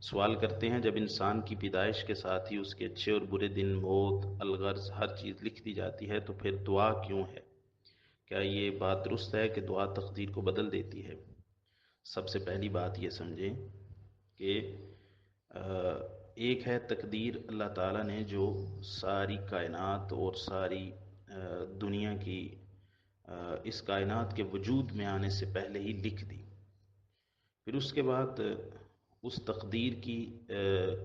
سوال کرتے ہیں جب انسان کی پیدائش کے ساتھ ہی اس کے اچھے اور برے دن، موت، الغرض ہر چیز لکھ دی جاتی ہے تو پھر دعا کیوں ہے؟ کیا یہ بات درست ہے کہ دعا تقدیر کو بدل دیتی ہے؟ سب سے پہلی بات یہ سمجھیں کہ آ، ایک ہے تقدیر، اللہ تعالیٰ نے جو ساری کائنات اور ساری دنیا کی اس کائنات کے وجود میں آنے سے پہلے ہی لکھ دی۔ پھر اس کے بعد اس تقدیر کی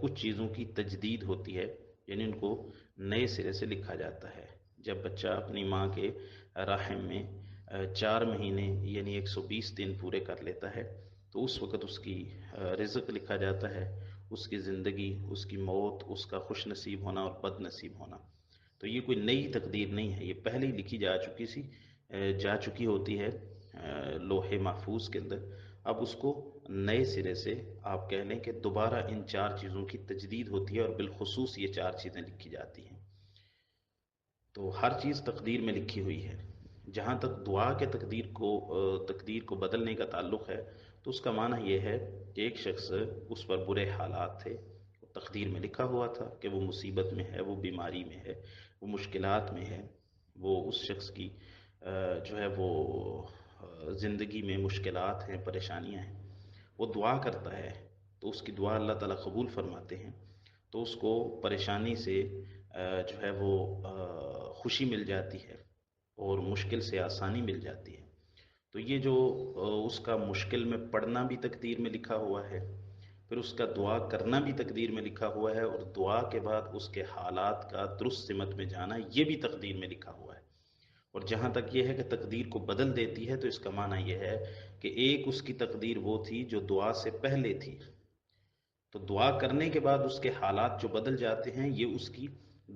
کچھ چیزوں کی تجدید ہوتی ہے، یعنی ان کو نئے سرے سے لکھا جاتا ہے۔ جب بچہ اپنی ماں کے رحم میں 4 مہینے یعنی 120 دن پورے کر لیتا ہے تو اس وقت اس کی رزق لکھا جاتا ہے، اس کی زندگی، اس کی موت، اس کا خوش نصیب ہونا اور بد نصیب ہونا۔ تو یہ کوئی نئی تقدیر نہیں ہے، یہ پہلے ہی لکھی جا چکی ہوتی ہے لوح محفوظ کے اندر۔ اب اس کو نئے سرے سے آپ کہہ لیں کہ دوبارہ ان 4 چیزوں کی تجدید ہوتی ہے، اور بالخصوص یہ 4 چیزیں لکھی جاتی ہیں۔ تو ہر چیز تقدیر میں لکھی ہوئی ہے۔ جہاں تک دعا کے تقدیر کو بدلنے کا تعلق ہے تو اس کا معنی یہ ہے کہ ایک شخص، اس پر برے حالات تھے، تقدیر میں لکھا ہوا تھا کہ وہ مصیبت میں ہے، وہ بیماری میں ہے، وہ مشکلات میں ہے، وہ اس شخص کی جو ہے وہ زندگی میں مشکلات ہیں، پریشانیاں ہیں۔ وہ دعا کرتا ہے تو اس کی دعا اللہ تعالیٰ قبول فرماتے ہیں، تو اس کو پریشانی سے جو ہے وہ خوشی مل جاتی ہے اور مشکل سے آسانی مل جاتی ہے۔ تو یہ جو اس کا مشکل میں پڑنا بھی تقدیر میں لکھا ہوا ہے، پھر اس کا دعا کرنا بھی تقدیر میں لکھا ہوا ہے، اور دعا کے بعد اس کے حالات کا درست سمت میں جانا یہ بھی تقدیر میں لکھا ہوا ہے۔ اور جہاں تک یہ ہے کہ تقدیر کو بدل دیتی ہے تو اس کا معنی یہ ہے کہ ایک اس کی تقدیر وہ تھی جو دعا سے پہلے تھی، تو دعا کرنے کے بعد اس کے حالات جو بدل جاتے ہیں، یہ اس کی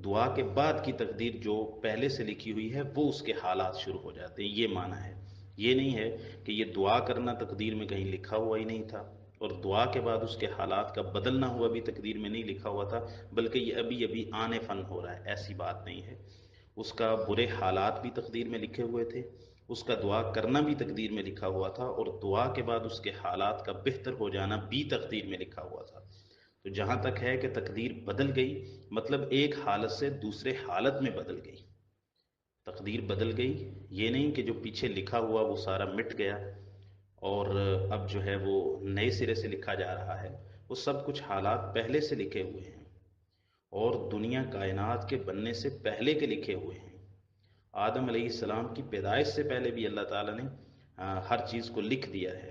دعا کے بعد کی تقدیر جو پہلے سے لکھی ہوئی ہے وہ اس کے حالات شروع ہو جاتے ہیں، یہ معنی ہے۔ یہ نہیں ہے کہ یہ دعا کرنا تقدیر میں کہیں لکھا ہوا ہی نہیں تھا، اور دعا کے بعد اس کے حالات کا بدلنا ہوا بھی تقدیر میں نہیں لکھا ہوا تھا، بلکہ یہ ابھی ابھی آنے فن ہو رہا ہے، ایسی بات نہیں ہے۔ اس کا برے حالات بھی تقدیر میں لکھے ہوئے تھے، اس کا دعا کرنا بھی تقدیر میں لکھا ہوا تھا، اور دعا کے بعد اس کے حالات کا بہتر ہو جانا بھی تقدیر میں لکھا ہوا تھا۔ تو جہاں تک ہے کہ تقدیر بدل گئی، مطلب ایک حالت سے دوسرے حالت میں بدل گئی، تقدیر بدل گئی، یہ نہیں کہ جو پیچھے لکھا ہوا وہ سارا مٹ گیا اور اب جو ہے وہ نئے سرے سے لکھا جا رہا ہے۔ وہ سب کچھ حالات پہلے سے لکھے ہوئے ہیں، اور دنیا کائنات کے بننے سے پہلے کے لکھے ہوئے ہیں۔ آدم علیہ السلام کی پیدائش سے پہلے بھی اللہ تعالیٰ نے ہر چیز کو لکھ دیا ہے،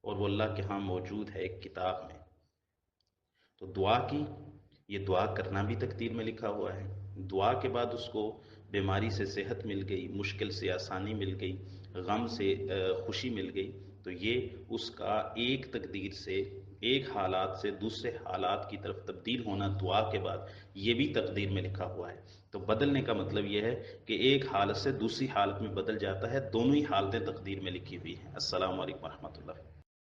اور وہ اللہ کے ہاں موجود ہے ایک کتاب میں۔ تو دعا کی، یہ دعا کرنا بھی تقدیر میں لکھا ہوا ہے۔ دعا کے بعد اس کو بیماری سے صحت مل گئی، مشکل سے آسانی مل گئی، غم سے خوشی مل گئی، تو یہ اس کا ایک تقدیر سے، ایک حالات سے دوسرے حالات کی طرف تبدیل ہونا دعا کے بعد، یہ بھی تقدیر میں لکھا ہوا ہے۔ تو بدلنے کا مطلب یہ ہے کہ ایک حالت سے دوسری حالت میں بدل جاتا ہے، دونوں ہی حالتیں تقدیر میں لکھی ہوئی ہیں۔ السلام علیکم ورحمۃ اللہ۔